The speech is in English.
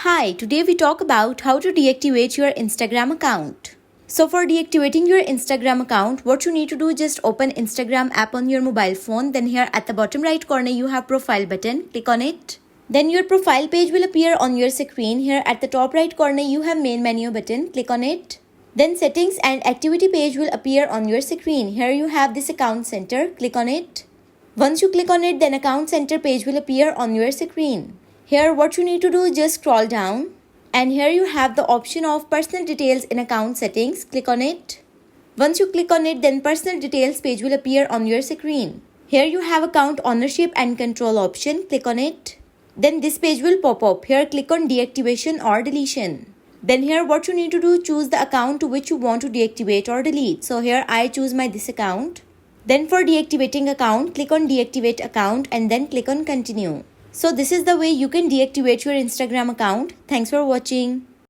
Hi, today we talk about how to deactivate your Instagram account. So for deactivating your Instagram account, what you need to do is just open Instagram app on your mobile phone. Then here at the bottom right corner, you have profile button. Click on it. Then your profile page will appear on your screen. Here at the top right corner, you have main menu button. Click on it. Then settings and activity page will appear on your screen. Here you have this account center. Click on it. Once you click on it, then account center page will appear on your screen. Here what you need to do is just scroll down and here you have the option of personal details in account settings. Click on it. Once you click on it, then personal details page will appear on your screen. Here you have account ownership and control option. Click on it. Then this page will pop up. Here click on deactivation or deletion. Then here what you need to do, choose the account to which you want to deactivate or delete. So here I choose this account. Then for deactivating account, click on deactivate account and then click on continue. So this is the way you can deactivate your Instagram account. Thanks for watching.